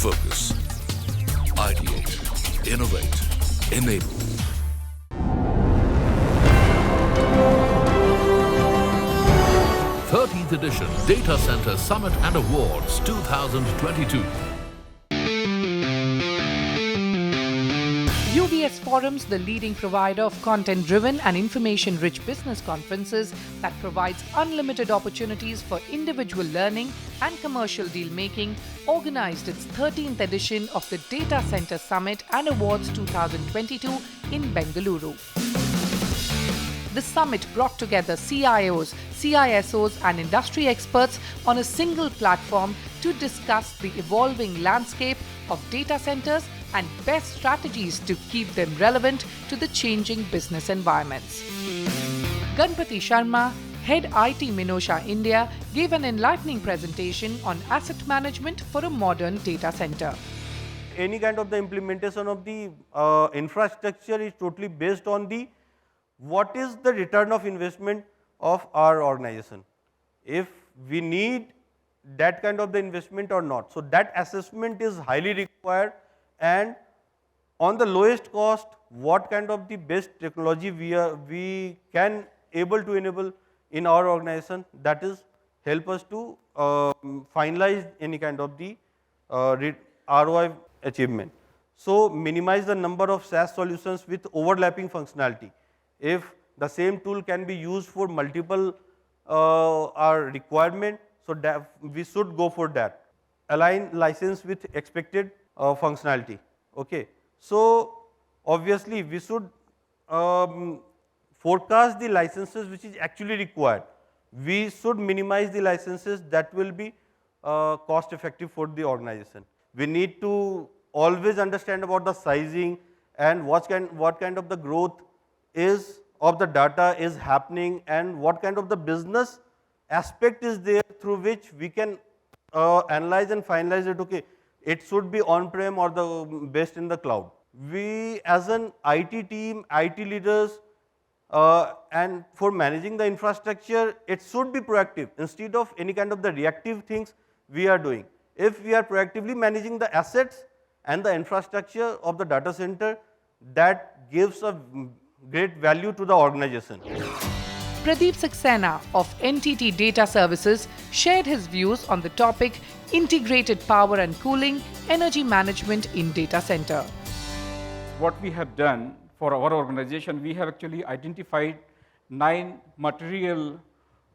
focus. Ideate, innovate, enable. 13th edition Data Center Summit and Awards 2022. UBS Forums, the leading provider of content-driven and information-rich business conferences that provides unlimited opportunities for individual learning and commercial deal-making, organized its 13th edition of the Data Center Summit and Awards 2022 in Bengaluru. The summit brought together CIOs, CISOs and industry experts on a single platform to discuss the evolving landscape of data centers and best strategies to keep them relevant to the changing business environments. Ganpati Sharma, Head IT Minosha India, gave an enlightening presentation on asset management for a modern data center. Any kind of the implementation of the infrastructure is totally based on the what is the return of investment of our organization. If we need that kind of the investment or not. So that assessment is highly required, and on the lowest cost, what kind of the best technology we can able to enable in our organization, that is help us to finalize any kind of the ROI achievement. So minimize the number of SaaS solutions with overlapping functionality. If the same tool can be used for multiple requirement, so that we should go for that. Align license with expected functionality. Okay. So obviously we should forecast the licenses which is actually required. We should minimize the licenses that will be cost effective for the organization. We need to always understand about the sizing and what kind of the growth is of the data is happening, and what kind of the business aspect is there through which we can analyze and finalize it. Okay, it should be on-prem or the best in the cloud. We as an IT team, IT leaders, and for managing the infrastructure, it should be proactive instead of any kind of the reactive things we are doing. If we are proactively managing the assets and the infrastructure of the data center, that gives a great value to the organization. Pradeep Saxena of NTT Data Services shared his views on the topic Integrated Power and Cooling, Energy Management in Data Center. What we have done for our organization, we have actually identified 9 material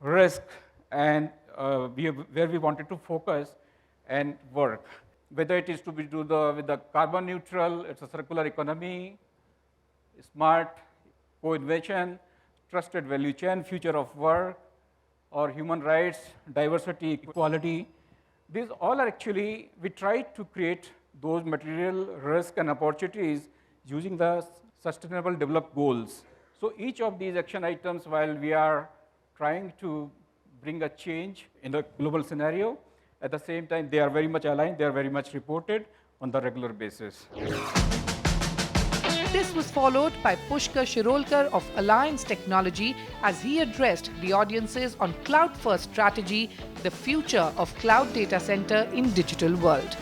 risks and where we wanted to focus and work. Whether it is to be with the carbon neutral, it's a circular economy, smart co-innovation, trusted value chain, future of work, or human rights, diversity, equality. These all are actually, we try to create those material risks and opportunities using the sustainable development goals. So each of these action items, while we are trying to bring a change in the global scenario, at the same time, they are very much aligned, they are very much reported on the regular basis. This was followed by Pushkar Shirolkar of Alliance Technology as he addressed the audiences on cloud-first strategy, the future of cloud data center in digital world.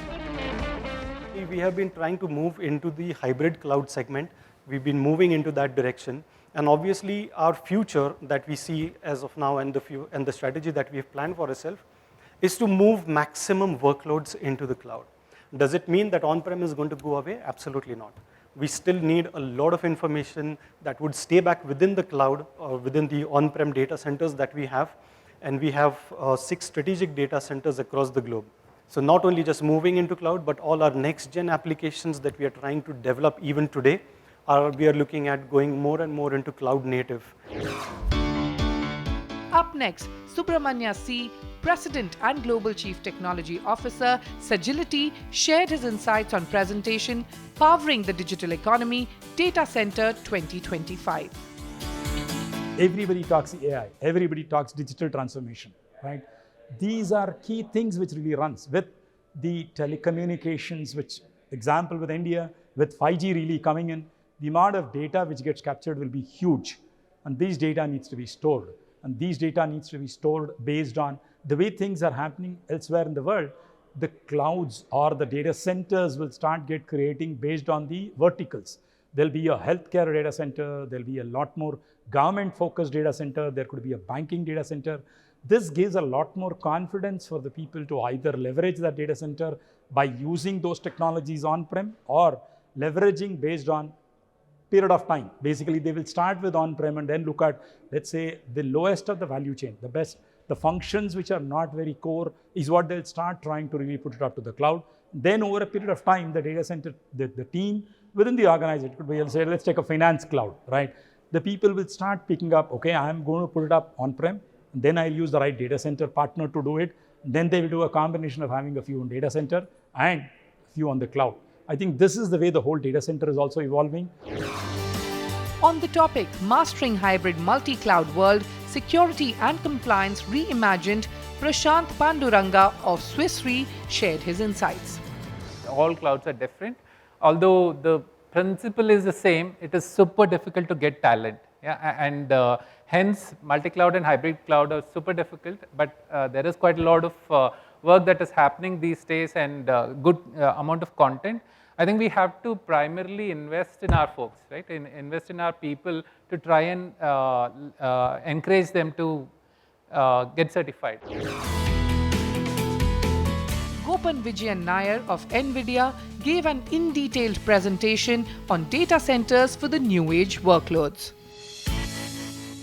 We have been trying to move into the hybrid cloud segment. We've been moving into that direction. And obviously, our future that we see as of now and the strategy that we have planned for ourselves is to move maximum workloads into the cloud. Does it mean that on-prem is going to go away? Absolutely not. We still need a lot of information that would stay back within the cloud or within the on-prem data centers that we have. And we have 6 strategic data centers across the globe. So not only just moving into cloud, but all our next-gen applications that we are trying to develop even today, we are looking at going more and more into cloud native. Up next, Subramanya C., President and Global Chief Technology Officer, Sagility, shared his insights on presentation Powering the Digital Economy, Data Center 2025. Everybody talks AI, everybody talks digital transformation, right? These are key things which really runs with the telecommunications, which example with India, with 5G really coming in, the amount of data which gets captured will be huge. And these data needs to be stored. And these data needs to be stored based on the way things are happening elsewhere in the world. the clouds or the data centers will start creating based on the verticals. There'll be a healthcare data center, there'll be a lot more government-focused data center, there could be a banking data center. This gives a lot more confidence for the people to either leverage that data center by using those technologies on-prem or leveraging based on period of time. Basically, they will start with on-prem and then look at, let's say, the lowest of the value chain, the best, the functions which are not very core is what they'll start trying to really put it up to the cloud. Then over a period of time, the data center, the team within the organization, it could be, say, let's take a finance cloud, right? The people will start picking up, okay, I'm going to put it up on-prem, then I'll use the right data center partner to do it. Then they will do a combination of having a few on data center and a few on the cloud. I think this is the way the whole data center is also evolving. On the topic, Mastering Hybrid Multi-Cloud World, Security and Compliance Reimagined, Prashant Panduranga of Swiss Re shared his insights. All clouds are different. Although the principle is the same, it is super difficult to get talent. Yeah? And hence, multi-cloud and hybrid cloud are super difficult, but there is quite a lot of work that is happening these days and good amount of content. I think we have to primarily invest in our folks, right? Invest in our people to try and encourage them to get certified. Gopan Vijayan Nair of NVIDIA gave an in-detailed presentation on data centers for the new age workloads.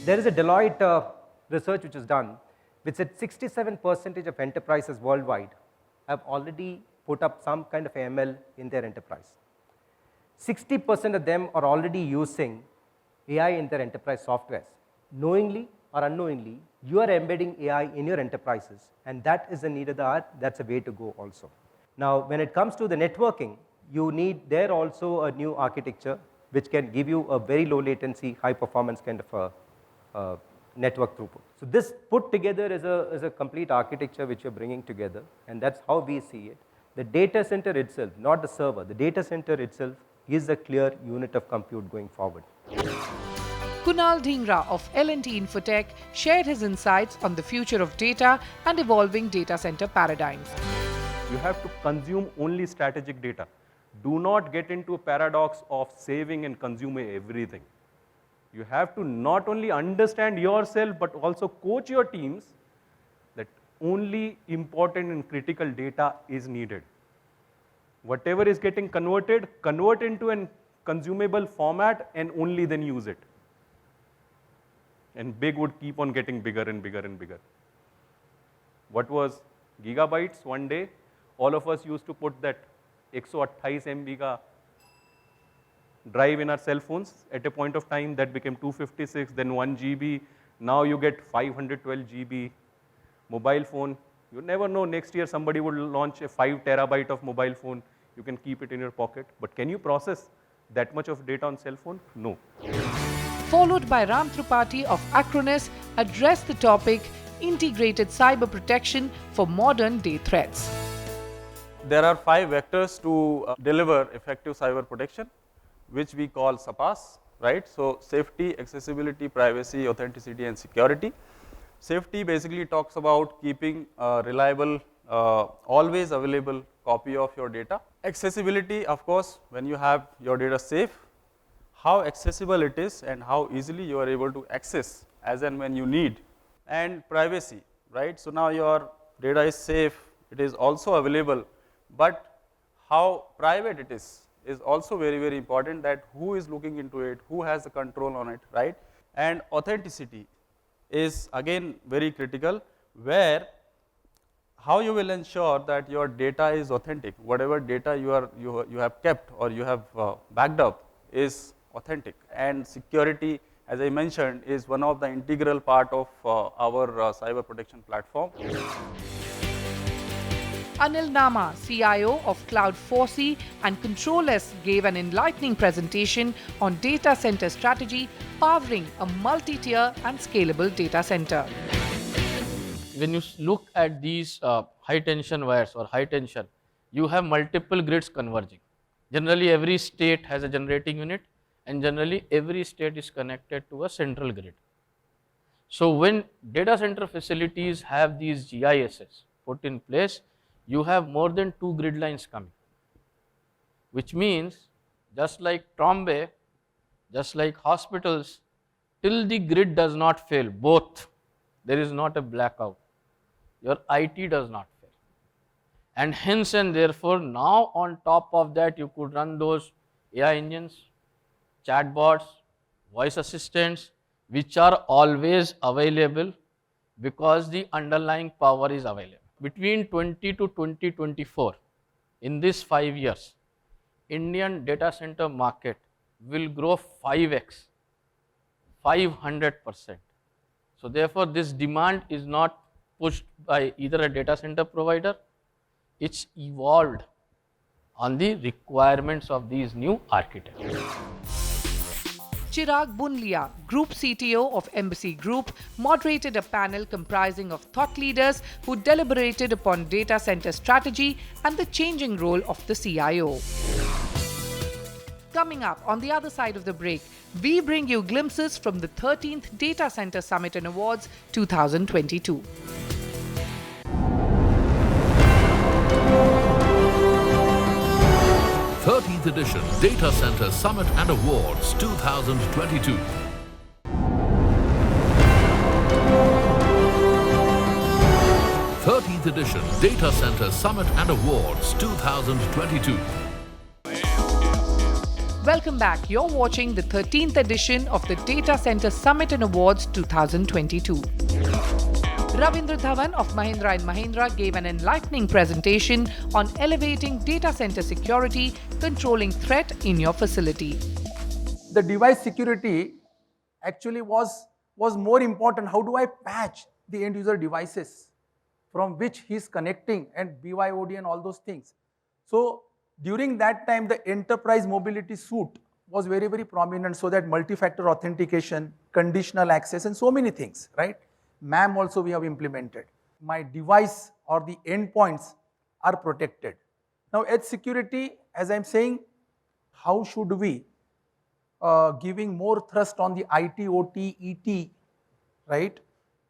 There is a Deloitte research which is done, which said 67% of enterprises worldwide have already put up some kind of ML in their enterprise. 60% of them are already using AI in their enterprise softwares. Knowingly or unknowingly, you are embedding AI in your enterprises, and that is the need of the hour. That's a way to go also. Now, when it comes to the networking, you need there also a new architecture which can give you a very low latency, high performance kind of a network throughput. So this put together is a complete architecture which you're bringing together, and that's how we see it. The data center itself, not the server, the data center itself is a clear unit of compute going forward. Kunal Dhingra of L&T Infotech shared his insights on the future of data and evolving data center paradigms. You have to consume only strategic data. Do not get into a paradox of saving and consuming everything. You have to not only understand yourself, but also coach your teams that only important and critical data is needed. Whatever is getting converted, convert into a consumable format and only then use it. And big would keep on getting bigger and bigger and bigger. What was gigabytes one day? All of us used to put that 128 MB ka drive in our cell phones. At a point of time, that became 256, then 1 GB. Now you get 512 GB. Mobile phone, you never know, next year somebody would launch a 5 terabyte of mobile phone. You can keep it in your pocket. But can you process that much of data on cell phone? No. Followed by Ram Tripathi of Acronis, addressed the topic, Integrated Cyber Protection for Modern Day Threats. There are 5 vectors to deliver effective cyber protection, which we call SAPAS, right? So safety, accessibility, privacy, authenticity, and security. Safety basically talks about keeping a reliable, always available copy of your data. Accessibility, of course, when you have your data safe, how accessible it is and how easily you are able to access as and when you need. And privacy, right? So now your data is safe, it is also available, but how private it is also very, very important, that who is looking into it, who has the control on it, right? And authenticity is again very critical, where how you will ensure that your data is authentic, whatever data you have kept or you have backed up is authentic. And security, as I mentioned, is one of the integral part of our cyber protection platform. Anil Nama, CIO of Cloud4C and Control-S, gave an enlightening presentation on data center strategy, powering a multi-tier and scalable data center. When you look at these high tension wires or high tension, you have multiple grids converging. Generally, every state has a generating unit, and generally every state is connected to a central grid. So when data center facilities have these GISs put in place, you have more than 2 grid lines coming, which means just like Trombay, just like hospitals, till the grid does not fail, both, there is not a blackout, your IT does not fail. And hence and therefore, now on top of that, you could run those AI engines, chatbots, voice assistants, which are always available because the underlying power is available. Between 20 to 2024, in these 5 years, Indian data center market will grow 5x, 500%. So therefore, this demand is not pushed by either a data center provider, it's evolved on the requirements of these new architectures. Chirag Bunlia, Group CTO of Embassy Group, moderated a panel comprising of thought leaders who deliberated upon data center strategy and the changing role of the CIO. Coming up on the other side of the break, we bring you glimpses from the 13th Data Center Summit and Awards 2022. 13th edition Data Center Summit and Awards 2022. th edition Data Center Summit and Awards 2022. Welcome back. You're watching the 13th edition of the Data Center Summit and Awards 2022. Ravindra Dhawan of Mahindra & Mahindra gave an enlightening presentation on elevating data center security, controlling threat in your facility. The device security actually was more important. How do I patch the end user devices from which he's connecting and BYOD and all those things. So during that time, the enterprise mobility suite was very, very prominent, so that multi-factor authentication, conditional access, and so many things, right? MAM also we have implemented. My device or the endpoints are protected. Now edge security, as I'm saying, how should we giving more thrust on the IT, OT, ET, right,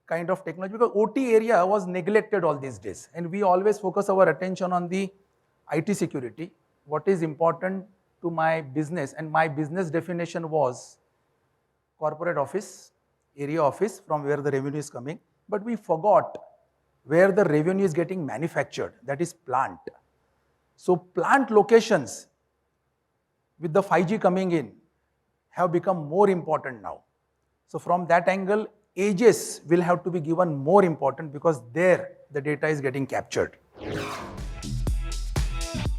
kind of technology, because OT area was neglected all these days, and we always focus our attention on the IT security, what is important to my business, and my business definition was corporate office, area office from where the revenue is coming, but we forgot where the revenue is getting manufactured, that is plant. So plant locations with the 5G coming in have become more important now. So from that angle, edges will have to be given more important because there the data is getting captured.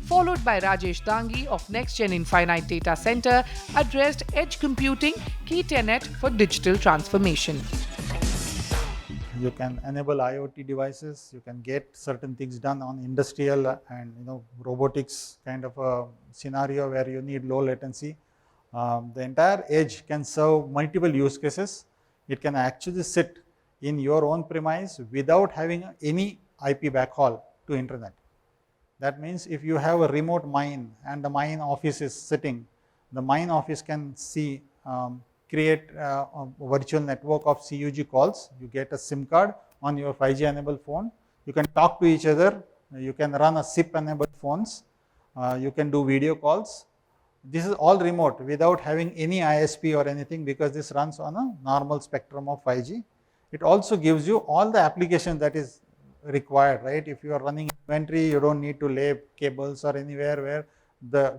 Followed by Rajesh Dangi of NextGen Infinite Data Center, addressed edge computing, key tenet for digital transformation. You can enable IoT devices, you can get certain things done on industrial and robotics kind of a scenario where you need low latency. The entire edge can serve multiple use cases. It can actually sit in your own premise without having any IP backhaul to internet. That means if you have a remote mine and the mine office is sitting, the mine office can see, create a virtual network of CUG calls. You get a SIM card on your 5G enabled phone. You can talk to each other. You can run a SIP enabled phones. You can do video calls. This is all remote without having any ISP or anything, because this runs on a normal spectrum of 5G. It also gives you all the application that is required, right? If you are running inventory, you don't need to lay cables or anywhere where the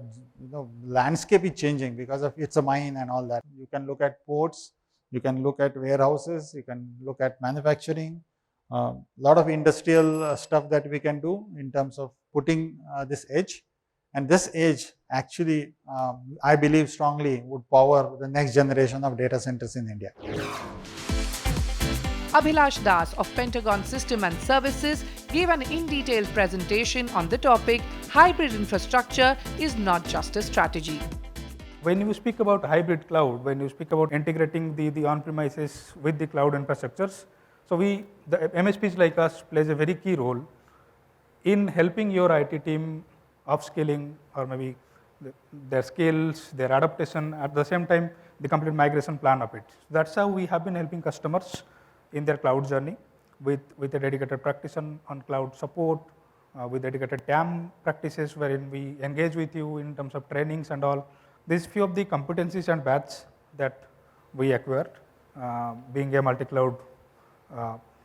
landscape is changing because of it's a mine and all that. You can look at ports, you can look at warehouses, you can look at manufacturing, lot of industrial stuff that we can do in terms of putting this edge. And this edge actually, I believe strongly, would power the next generation of data centers in India. Abhilash Das of Pentagon System and Services gave an in-detail presentation on the topic, hybrid infrastructure is not just a strategy. When you speak about hybrid cloud, when you speak about integrating the on-premises with the cloud infrastructures, so the MSPs like us plays a very key role in helping your IT team upskilling or maybe their skills, their adaptation, at the same time the complete migration plan of it. That's how we have been helping customers in their cloud journey with a dedicated practitioner on cloud support, with dedicated TAM practices wherein we engage with you in terms of trainings and all. These few of the competencies and paths that we acquired, being a multi-cloud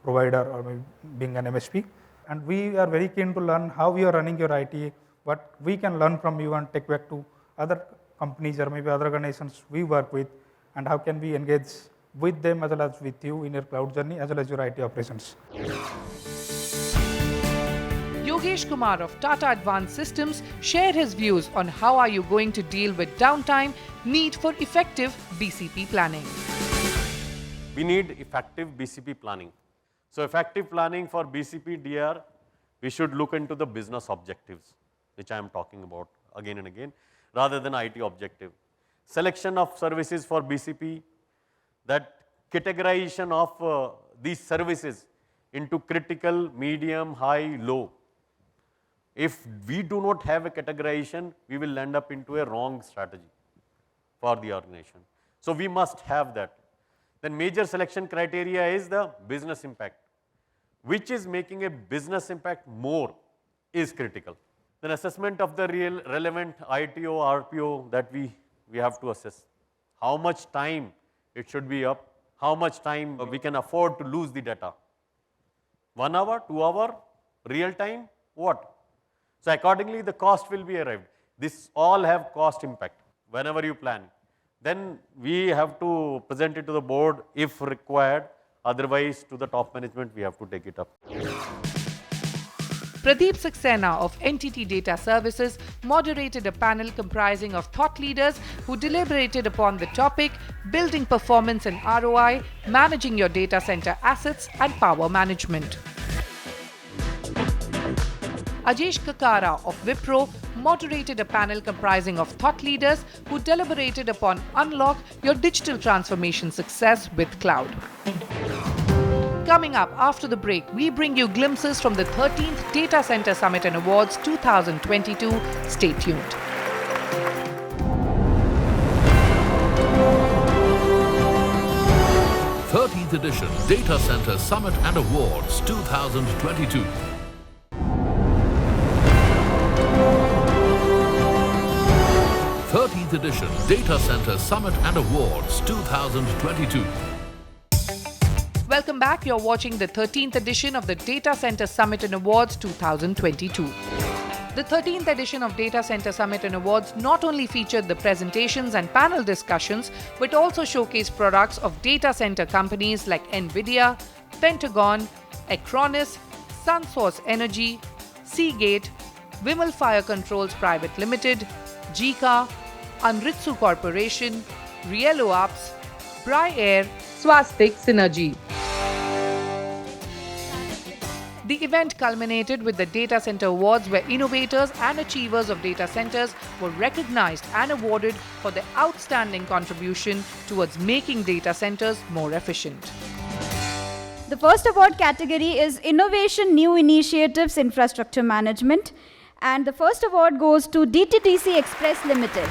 provider or maybe being an MSP. And we are very keen to learn how you are running your IT, what we can learn from you and take back to other companies or maybe other organizations we work with, and how can we engage with them as well as with you in your cloud journey as well as your IT operations. Yogesh Kumar of Tata Advanced Systems shared his views on how are you going to deal with downtime, need for effective BCP planning. We need effective BCP planning. So effective planning for BCP DR, we should look into the business objectives, which I am talking about again and again, rather than IT objective. Selection of services for BCP, that categorization of these services into critical, medium, high, low. If we do not have a categorization, we will end up into a wrong strategy for the organization. So we must have that. Then major selection criteria is the business impact. Which is making a business impact more is critical. Then assessment of the real relevant ITO, RPO that we have to assess. How much time it should be up, how much time we can afford to lose the data. 1 hour, 2 hour, real time, what? So accordingly the cost will be arrived. This all have cost impact whenever you plan. Then we have to present it to the board if required, otherwise to the top management we have to take it up. Pradeep Saxena of NTT Data Services moderated a panel comprising of thought leaders who deliberated upon the topic building performance and ROI, managing your data center assets and power management. Ajesh Kakara of Wipro moderated a panel comprising of thought leaders who deliberated upon unlock your digital transformation success with cloud. Coming up after the break, we bring you glimpses from the 13th Data Center Summit and Awards 2022. Stay tuned. th edition Data Center Summit and Awards 2022. th edition Data Center Summit and Awards 2022. Welcome back. You're watching the 13th edition of the Data Center Summit and Awards 2022. The 13th edition of Data Center Summit and Awards not only featured the presentations and panel discussions, but also showcased products of data center companies like NVIDIA, Pentagon, Acronis, SunSource Energy, Seagate, Vimal Fire Controls Private Limited, Jika, Anritsu Corporation, Riello Apps, Bry Air, Swastik Synergy. The event culminated with the Data Center Awards, where innovators and achievers of data centers were recognized and awarded for their outstanding contribution towards making data centers more efficient. The first award category is Innovation New Initiatives Infrastructure Management, and the first award goes to DTTC Express Limited.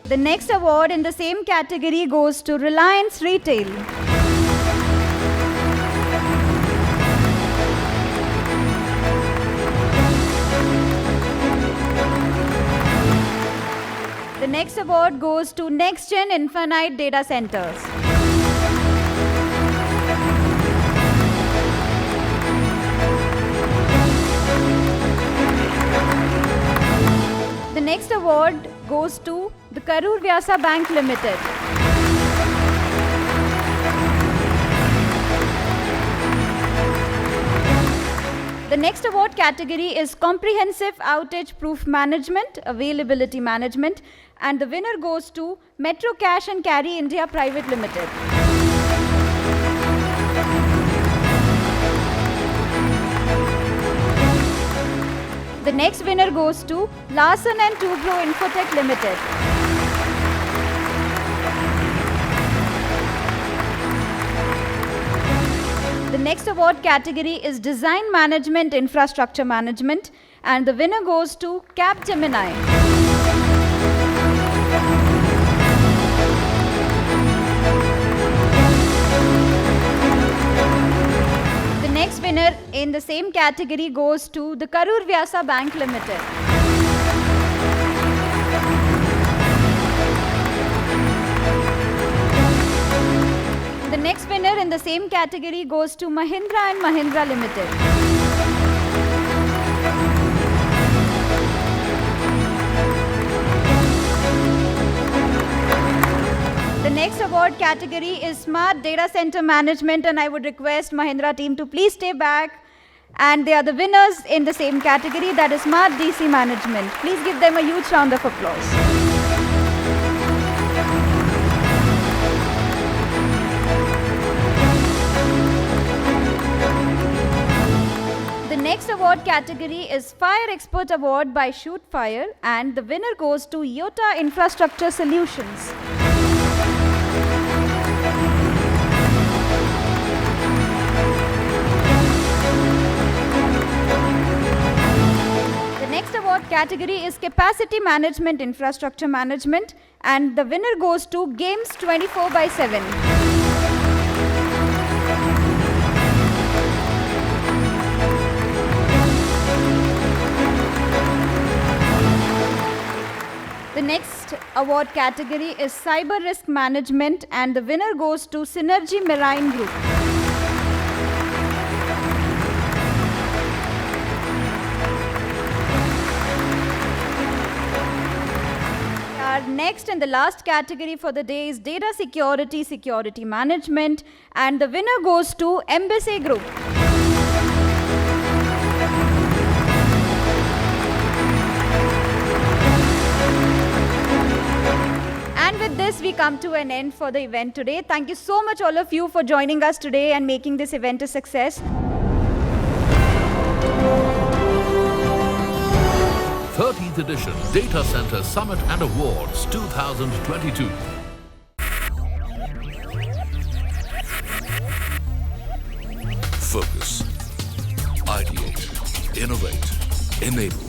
The next award in the same category goes to Reliance Retail. The next award goes to Next Gen Infinite Data Centers. The next award goes to the Karur Vyasa Bank Limited. The next award category is Comprehensive Outage Proof Management, Availability Management, and the winner goes to Metro Cash and Carry India Private Limited. The next winner goes to Larsen & Toubro Infotech Limited. The next award category is Design Management Infrastructure Management, and the winner goes to Capgemini. same category goes to the Karur Vyasa Bank Limited. The next winner in the same category goes to Mahindra and Mahindra Limited. The next award category is Smart Data Center Management, and I would request Mahindra team to please stay back. And they are the winners in the same category, that is Smart DC Management. Please give them a huge round of applause. The next award category is Fire Expert Award by Shoot Fire, and the winner goes to Yota Infrastructure Solutions. The next award category is Capacity Management Infrastructure Management, and the winner goes to Games 24/7. The next award category is Cyber Risk Management, and the winner goes to Synergy Marine Group. Our next and the last category for the day is Data Security Management, and the winner goes to Embassy Group. And with this, we come to an end for the event today. Thank you so much, all of you, for joining us today and making this event a success. 13th edition Data Center Summit and Awards 2022. Focus, ideate, innovate, enable.